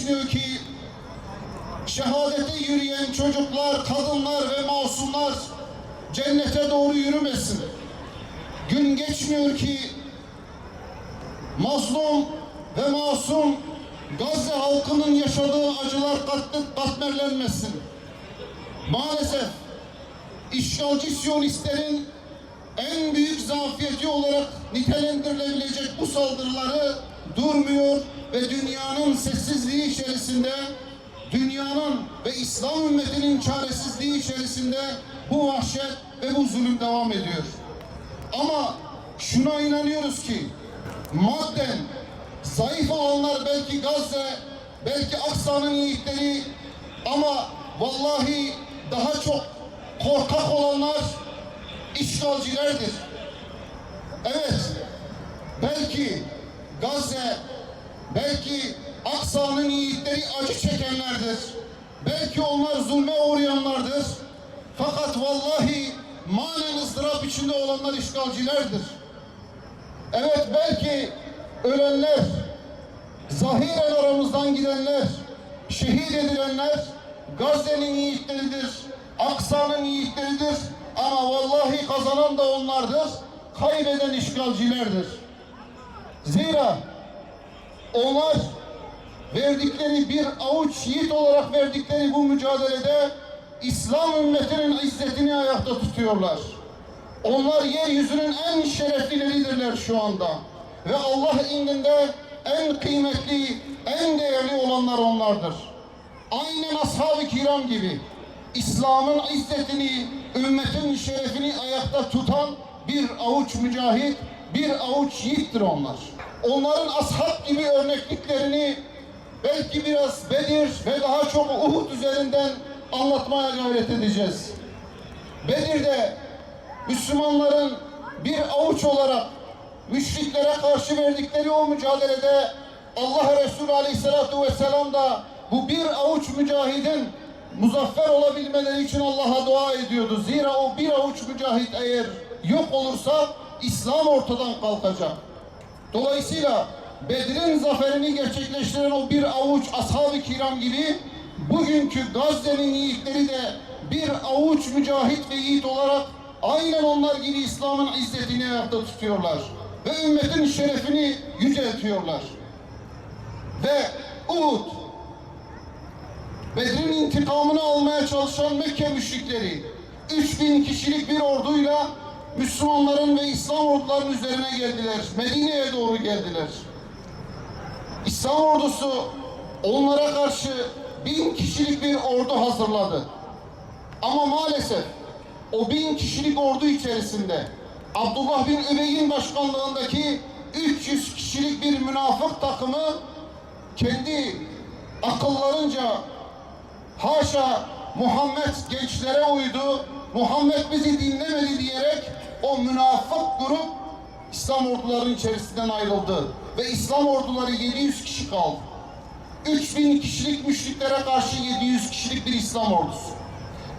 geçmiyor ki şehadete yürüyen çocuklar, kadınlar ve masumlar cennete doğru yürümesin. Gün geçmiyor ki mazlum ve masum Gazze halkının yaşadığı acılar katmerlenmesin. Maalesef işgalci Siyonistlerin en büyük zafiyeti olarak nitelendirilebilecek bu saldırıları durmuyor ve dünyanın sessizliği içerisinde, dünyanın ve İslam ümmetinin çaresizliği içerisinde bu vahşet ve bu zulüm devam ediyor. Ama şuna inanıyoruz ki madden zayıf olanlar belki Gazze, belki Aksa'nın yiğitleri, ama vallahi daha çok korkak olanlar işgalcilerdir. Evet, belki Gazze, belki Aksa'nın yiğitleri acı çekenlerdir. Belki onlar zulme uğrayanlardır. Fakat vallahi manen ızdırap içinde olanlar işgalcilerdir. Evet, belki ölenler, zahiren aramızdan gidenler, şehit edilenler Gazze'nin yiğitleridir, Aksa'nın yiğitleridir. Ama vallahi kazanan da onlardır, kaybeden işgalcilerdir. Zira onlar verdikleri bir avuç yiğit olarak verdikleri bu mücadelede İslam ümmetinin izzetini ayakta tutuyorlar. Onlar yeryüzünün en şereflileridirler şu anda. Ve Allah indinde en kıymetli, en değerli olanlar onlardır. Aynen ashab-ı kiram gibi İslam'ın izzetini, ümmetin şerefini ayakta tutan bir avuç mücahit, bir avuç yiğittir onlar. Onların ashab gibi örnekliklerini belki biraz Bedir ve daha çok Uhud üzerinden anlatmaya gayret edeceğiz. Bedir'de Müslümanların bir avuç olarak müşriklere karşı verdikleri o mücadelede Allah Resulü Aleyhisselatü Vesselam da bu bir avuç mücahidin muzaffer olabilmeleri için Allah'a dua ediyordu. Zira o bir avuç mücahit eğer yok olursa İslam ortadan kalkacak. Dolayısıyla Bedir'in zaferini gerçekleştiren o bir avuç ashab-ı kiram gibi bugünkü Gazze'nin yiğitleri de bir avuç mücahit ve yiğit olarak aynen onlar gibi İslam'ın izzetini ayakta tutuyorlar ve ümmetin şerefini yüceltiyorlar. Ve Uhud, Bedir'in intikamını almaya çalışan Mekke müşrikleri 3000 kişilik bir orduyla Müslümanların ve İslam ordularının üzerine geldiler. Medine'ye doğru geldiler. İslam ordusu onlara karşı 1000 kişilik bir ordu hazırladı. Ama maalesef o 1000 kişilik ordu içerisinde Abdullah bin Übey'in başkanlığındaki 300 kişilik bir münafık takımı kendi akıllarınca haşa Muhammed gençlere uydu, Muhammed bizi dinlemedi diyerek o münafık grup İslam ordularının içerisinden ayrıldı. Ve İslam orduları 700 kişi kaldı. 3000 kişilik müşriklere karşı 700 kişilik bir İslam ordusu.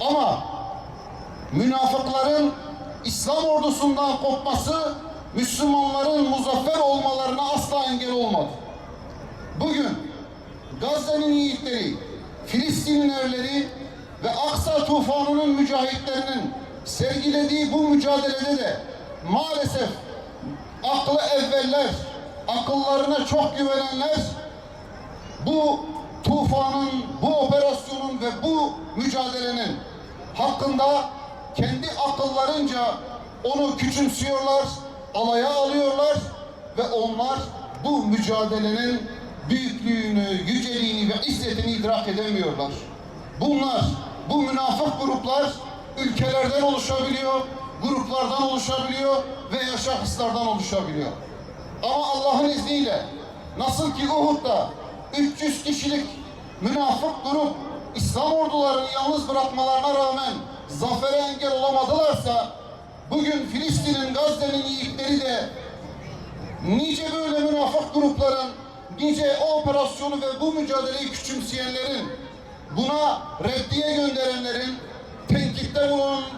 Ama münafıkların İslam ordusundan kopması Müslümanların muzaffer olmalarına asla engel olmadı. Bugün Gazze'nin yiğitleri, Filistin'in erleri ve Aksa tufanının mücahitlerinin sergilediği bu mücadelede de maalesef aklı evveller, akıllarına çok güvenenler bu tufanın, bu operasyonun ve bu mücadelenin hakkında kendi akıllarınca onu küçümsüyorlar, alaya alıyorlar ve onlar bu mücadelenin büyüklüğünü, yüceliğini ve izzetini idrak edemiyorlar. Bunlar, bu münafık gruplar ülkelerden oluşabiliyor, gruplardan oluşabiliyor veya şahıslardan oluşabiliyor. Ama Allah'ın izniyle nasıl ki Uhud'da 300 kişilik münafık grup İslam ordularını yalnız bırakmalarına rağmen zafere engel olamadılarsa bugün Filistin'in, Gazze'nin yiğitleri de nice böyle münafık grupların, nice o operasyonu ve bu mücadeleyi küçümseyenlerin, buna reddiye gönderenlerin, tenkitte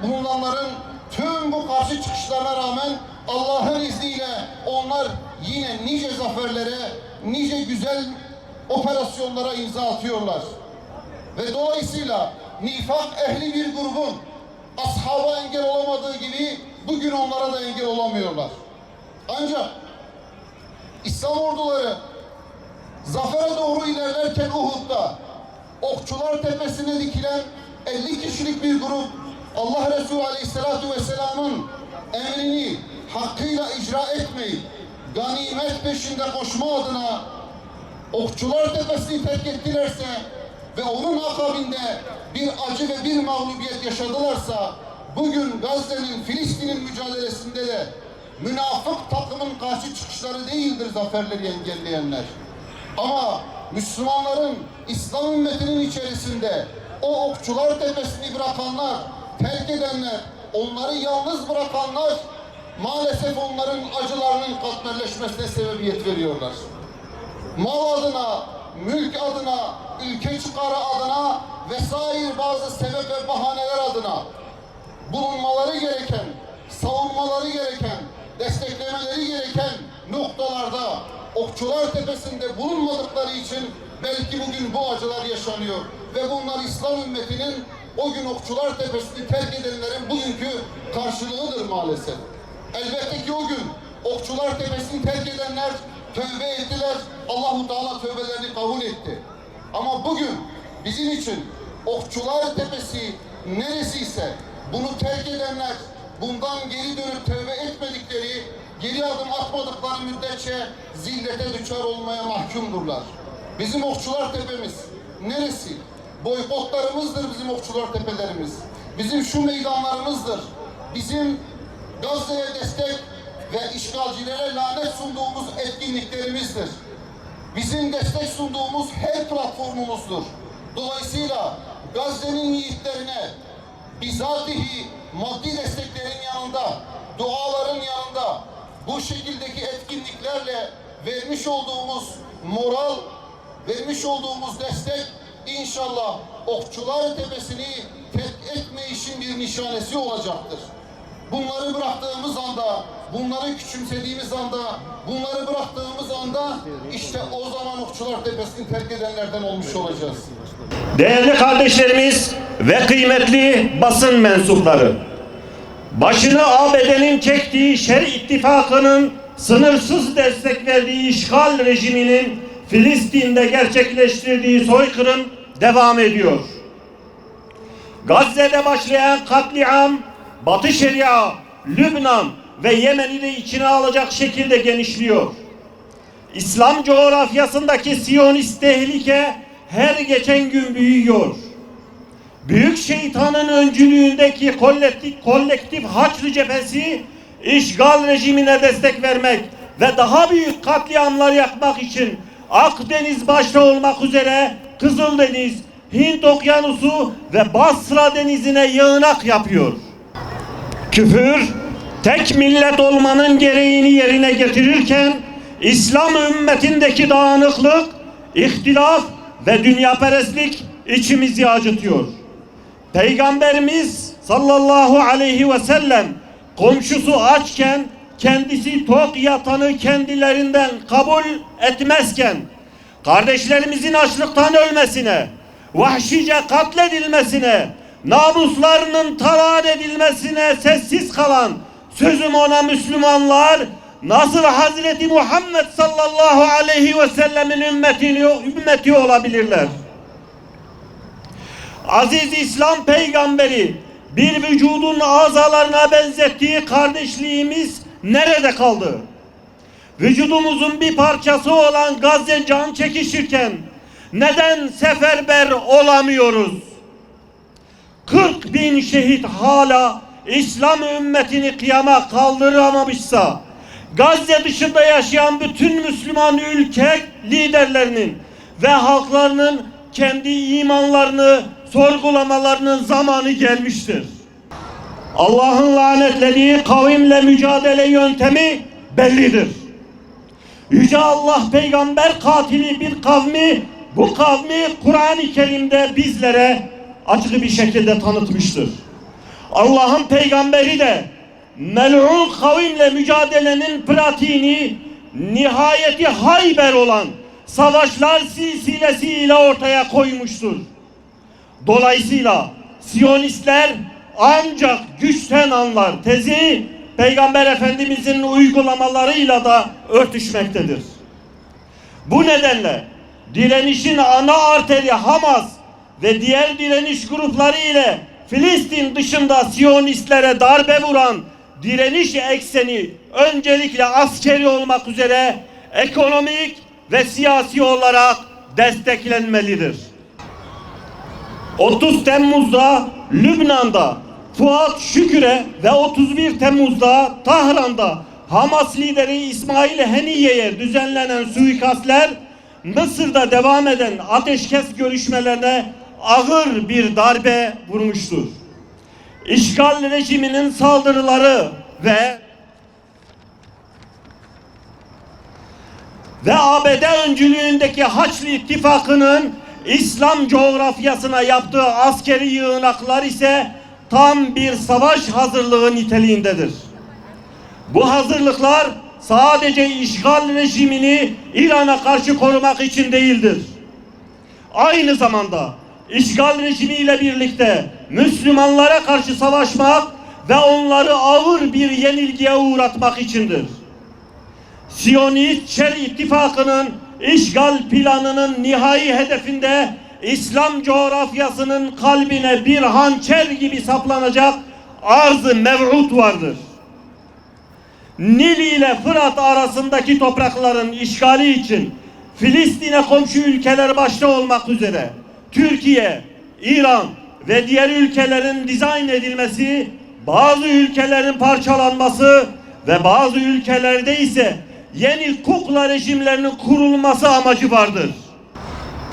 bulunanların tüm bu karşı çıkışlarına rağmen Allah'ın izniyle onlar yine nice zaferlere, nice güzel operasyonlara imza atıyorlar. Ve dolayısıyla nifak ehli bir grubun ashaba engel olamadığı gibi bugün onlara da engel olamıyorlar. Ancak İslam orduları zafere doğru ilerlerken Uhud'da Okçular Tepesi'ne dikilen 50 kişilik bir grup Allah Resulü Aleyhisselatü Vesselam'ın emrini hakkıyla icra etmeyip ganimet peşinde koşma adına Okçular Tepesi'ni terk ettilerse ve onun akabinde bir acı ve bir mağlubiyet yaşadılarsa bugün Gazze'nin, Filistin'in mücadelesinde de münafık takımın karşı çıkışları değildir zaferleri engelleyenler. Ama Müslümanların, İslam ümmetinin içerisinde o Okçular Tepesi'ni bırakanlar, terk edenler, onları yalnız bırakanlar maalesef onların acılarının katmerleşmesine sebebiyet veriyorlar. Mal adına, mülk adına, ülke çıkarı adına vesaire bazı sebep ve bahaneler adına bulunmaları gereken, savunmaları gereken, desteklemeleri gereken noktalarda Okçular Tepesi'nde bulunmadıkları için belki bugün bu acılar yaşanıyor. Ve bunlar İslam ümmetinin o gün Okçular Tepesi'ni terk edenlerin bugünkü karşılığıdır maalesef. Elbette ki o gün Okçular Tepesi'ni terk edenler tövbe ettiler. Allah-u Teala tövbelerini kabul etti. Ama bugün bizim için Okçular Tepesi neresiyse bunu terk edenler, bundan geri dönüp tövbe etmedikleri, geri adım atmadıkları müddetçe zillete düçar olmaya mahkumdurlar. Bizim Okçular Tepemiz neresi? Boykotlarımızdır bizim Okçular Tepelerimiz. Bizim şu meydanlarımızdır. Bizim Gazze'ye destek ve işgalcilere lanet sunduğumuz etkinliklerimizdir. Bizim destek sunduğumuz her platformumuzdur. Dolayısıyla Gazze'nin yiğitlerine bizatihi maddi desteklerin yanında, duaların yanında bu şekildeki etkinliklerle vermiş olduğumuz moral, vermiş olduğumuz destek inşallah Okçular Tepesi'ni terk etme işin bir nişanesi olacaktır. Bunları bıraktığımız anda, bunları küçümsediğimiz anda, bunları bıraktığımız anda işte o zaman Okçular Tepesi'ni terk edenlerden olmuş olacağız. Değerli kardeşlerimiz ve kıymetli basın mensupları, başını ABD'nin çektiği Şer İttifakı'nın sınırsız destek verdiği işgal rejiminin Filistin'de gerçekleştirdiği soykırım devam ediyor. Gazze'de başlayan katliam, Batı Şeria, Lübnan ve Yemen'i de içine alacak şekilde genişliyor. İslam coğrafyasındaki Siyonist tehlike her geçen gün büyüyor. Büyük şeytanın öncülüğündeki kolektif Haçlı cephesi işgal rejimine destek vermek ve daha büyük katliamlar yapmak için Akdeniz başta olmak üzere Kızıldeniz, Hint Okyanusu ve Basra denizine yığınak yapıyor. Küfür, tek millet olmanın gereğini yerine getirirken İslam ümmetindeki dağınıklık, ihtilaf ve dünyaperestlik içimizi acıtıyor. Peygamberimiz sallallahu aleyhi ve sellem komşusu açken kendisi tok yatanı kendilerinden kabul etmezken kardeşlerimizin açlıktan ölmesine, vahşice katledilmesine, namuslarının talan edilmesine sessiz kalan sözüm ona Müslümanlar nasıl Hazreti Muhammed sallallahu aleyhi ve sellemin ümmeti olabilirler? Aziz İslam peygamberi bir vücudun azalarına benzettiği kardeşliğimiz nerede kaldı? Vücudumuzun bir parçası olan Gazze can çekişirken neden seferber olamıyoruz? 40.000 şehit hala İslam ümmetini kıyama kaldıramamışsa, Gazze dışında yaşayan bütün Müslüman ülke liderlerinin ve halklarının kendi imanlarını sorgulamalarının zamanı gelmiştir. Allah'ın lanetlediği kavimle mücadele yöntemi bellidir. Yüce Allah peygamber katili bir kavmi, bu kavmi Kur'an-ı Kerim'de bizlere açık bir şekilde tanıtmıştır. Allah'ın peygamberi de mel'un kavimle mücadelenin pratiğini nihayeti Hayber olan savaşlar silsilesiyle ortaya koymuştur. Dolayısıyla Siyonistler ancak güçten anlar tezi Peygamber Efendimizin uygulamalarıyla da örtüşmektedir. Bu nedenle direnişin ana arteri Hamas ve diğer direniş grupları ile Filistin dışında Siyonistlere darbe vuran direniş ekseni öncelikle askeri olmak üzere ekonomik ve siyasi olarak desteklenmelidir. 30 Temmuz'da Lübnan'da Fuat Şükür'e ve 31 Temmuz'da Tahran'da Hamas lideri İsmail Haniye'ye düzenlenen suikastler Mısır'da devam eden ateşkes görüşmelerine ağır bir darbe vurmuştur. İşgal rejiminin saldırıları ve ABD öncülüğündeki Haçlı İttifakı'nın İslam coğrafyasına yaptığı askeri yığınaklar ise tam bir savaş hazırlığı niteliğindedir. Bu hazırlıklar sadece işgal rejimini İran'a karşı korumak için değildir. Aynı zamanda işgal rejimiyle birlikte Müslümanlara karşı savaşmak ve onları ağır bir yenilgiye uğratmak içindir. Siyonist Şer İttifakı'nın işgal planının nihai hedefinde İslam coğrafyasının kalbine bir hançer gibi saplanacak arz-ı mev'ud vardır. Nil ile Fırat arasındaki toprakların işgali için Filistin'e komşu ülkeler başta olmak üzere Türkiye, İran ve diğer ülkelerin dizayn edilmesi, bazı ülkelerin parçalanması ve bazı ülkelerde ise yeni kukla rejimlerinin kurulması amacı vardır.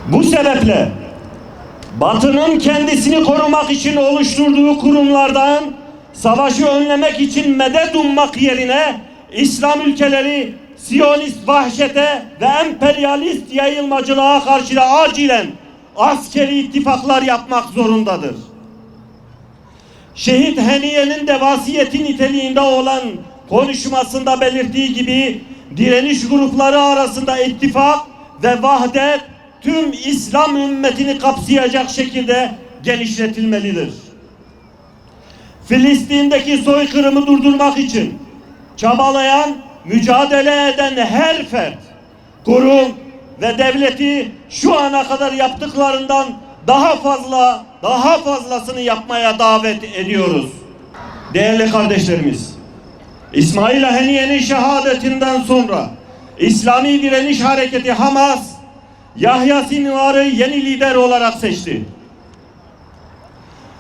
Bu sebeple Batı'nın kendisini korumak için oluşturduğu kurumlardan savaşı önlemek için medet ummak yerine İslam ülkeleri Siyonist vahşete ve emperyalist yayılmacılığa karşı da acilen askeri ittifaklar yapmak zorundadır. Şehit Haniye'nin de vasiyeti niteliğinde olan konuşmasında belirttiği gibi direniş grupları arasında ittifak ve vahdet tüm İslam ümmetini kapsayacak şekilde genişletilmelidir. Filistin'deki soykırımı durdurmak için çabalayan, mücadele eden her fert, kurum ve devleti şu ana kadar yaptıklarından daha fazlasını yapmaya davet ediyoruz. Değerli kardeşlerimiz, İsmail Haniye'nin şehadetinden sonra İslami Direniş Hareketi Hamas, Yahya Sinvar'ı yeni lider olarak seçti.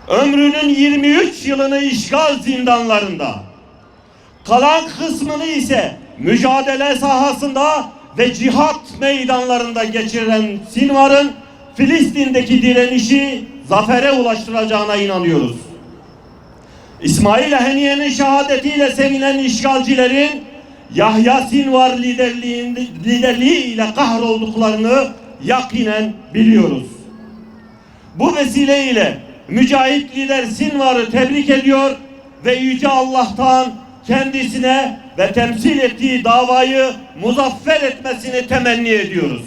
Ömrünün 23 yılını işgal zindanlarında, kalan kısmını ise mücadele sahasında ve cihat meydanlarında geçiren Sinvar'ın Filistin'deki direnişi zafere ulaştıracağına inanıyoruz. İsmail Haniye'nin şehadetiyle sevinen işgalcilerin Yahya Sinvar liderliği ile kahrolduklarını yakinen biliyoruz. Bu vesileyle mücahit lider Sinvar'ı tebrik ediyor ve Yüce Allah'tan kendisine ve temsil ettiği davayı muzaffer etmesini temenni ediyoruz.